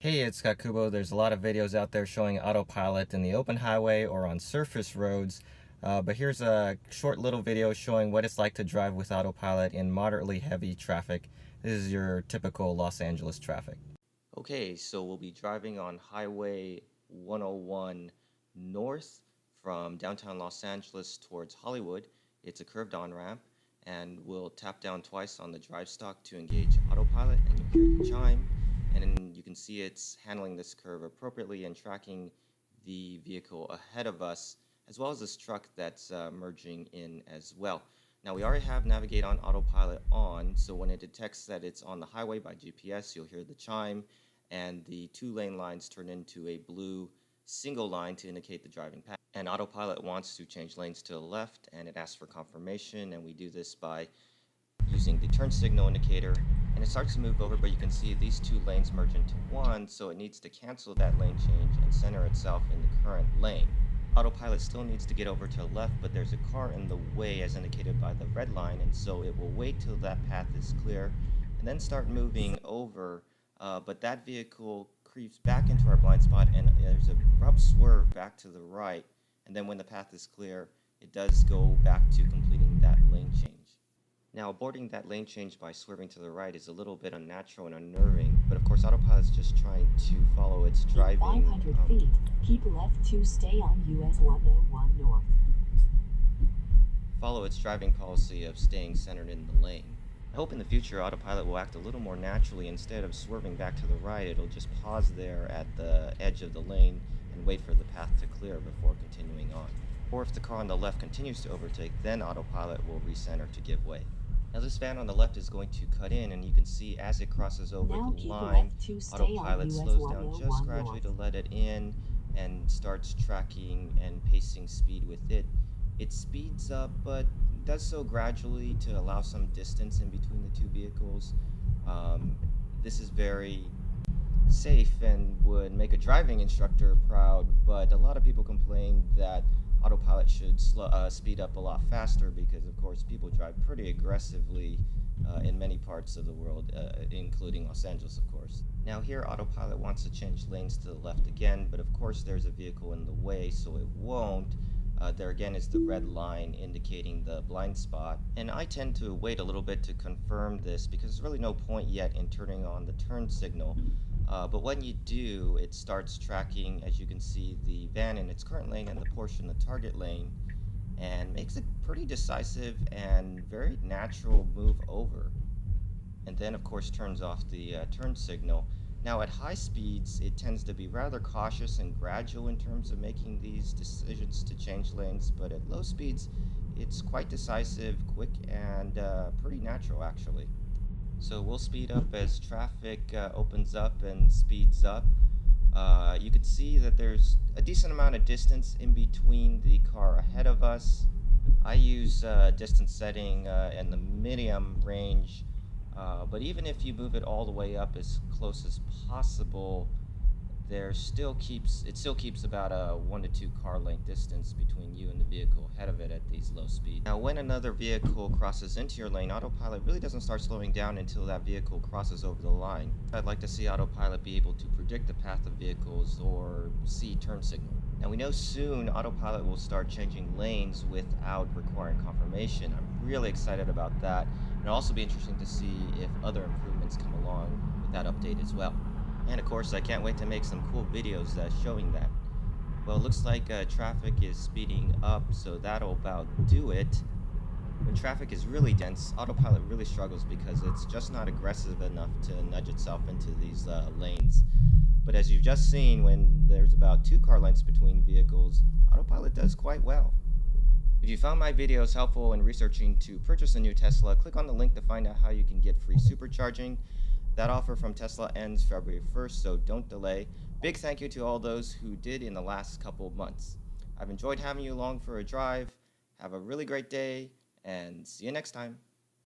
Hey, it's Scott Kubo. There's a lot of videos out there showing autopilot in the open highway or on surface roads, but here's a short little video showing what it's like to drive with autopilot in moderately heavy traffic. This is your typical Los Angeles traffic. Okay, so we'll be driving on Highway 101 north from downtown Los Angeles towards Hollywood. It's a curved on-ramp, and we'll tap down twice on the drive stalk to engage autopilot, and you'll hear the chime. And then you can see it's handling this curve appropriately and tracking the vehicle ahead of us, as well as this truck that's merging in as well. Now we already have Navigate on Autopilot on, so when it detects that it's on the highway by GPS, you'll hear the chime, and the two-lane lines turn into a blue single line to indicate the driving path. And Autopilot wants to change lanes to the left, and it asks for confirmation, and we do this by using the turn signal indicator, and it starts to move over, but you can see these two lanes merge into one, so it needs to cancel that lane change and center itself in the current lane. Autopilot still needs to get over to the left, but there's a car in the way as indicated by the red line, and so it will wait till that path is clear and then start moving over, but that vehicle creeps back into our blind spot, and there's an abrupt swerve back to the right, and then when the path is clear, it does go back to completing that lane change. Now, aborting that lane change by swerving to the right is a little bit unnatural and unnerving, but of course Autopilot is just trying to follow its driving. 500 feet, keep left to stay on US 101 North. Follow its driving policy of staying centered in the lane. I hope in the future Autopilot will act a little more naturally. Instead of swerving back to the right, it'll just pause there at the edge of the lane and wait for the path to clear before continuing on. Or if the car on the left continues to overtake, then Autopilot will recenter to give way. Now this van on the left is going to cut in, and you can see as it crosses over the line, Autopilot slows down just gradually to let it in and starts tracking and pacing speed with it. It speeds up, but does so gradually to allow some distance in between the two vehicles. This is very safe and would make a driving instructor proud, but a lot of people complain that Autopilot should speed up a lot faster because, of course, people drive pretty aggressively in many parts of the world, including Los Angeles, of course. Now here, Autopilot wants to change lanes to the left again, but of course there's a vehicle in the way, so it won't. There again is the red line indicating the blind spot, and I tend to wait a little bit to confirm this because there's really no point yet in turning on the turn signal. But when you do, it starts tracking, as you can see, the van in its current lane and the Porsche in the target lane, and makes a pretty decisive and very natural move over. And then, of course, turns off the turn signal. Now, at high speeds, it tends to be rather cautious and gradual in terms of making these decisions to change lanes, but at low speeds, it's quite decisive, quick, and pretty natural, actually. So we'll speed up as traffic opens up and speeds up. You can see that there's a decent amount of distance in between the car ahead of us. I use distance setting in the medium range, but even if you move it all the way up as close as possible, it still keeps about a 1 to 2 car length distance between you and the vehicle ahead of it at these low speeds. Now when another vehicle crosses into your lane, Autopilot really doesn't start slowing down until that vehicle crosses over the line. I'd like to see Autopilot be able to predict the path of vehicles or see turn signal. Now we know soon Autopilot will start changing lanes without requiring confirmation. I'm really excited about that, and it'll also be interesting to see if other improvements come along with that update as well. And of course, I can't wait to make some cool videos showing that. Well, it looks like traffic is speeding up, so that'll about do it. When traffic is really dense, Autopilot really struggles because it's just not aggressive enough to nudge itself into these lanes. But as you've just seen, when there's about 2 car lengths between vehicles, Autopilot does quite well. If you found my videos helpful in researching to purchase a new Tesla, click on the link to find out how you can get free supercharging. That offer from Tesla ends February 1st, so don't delay. Big thank you to all those who did in the last couple of months. I've enjoyed having you along for a drive. Have a really great day, and see you next time.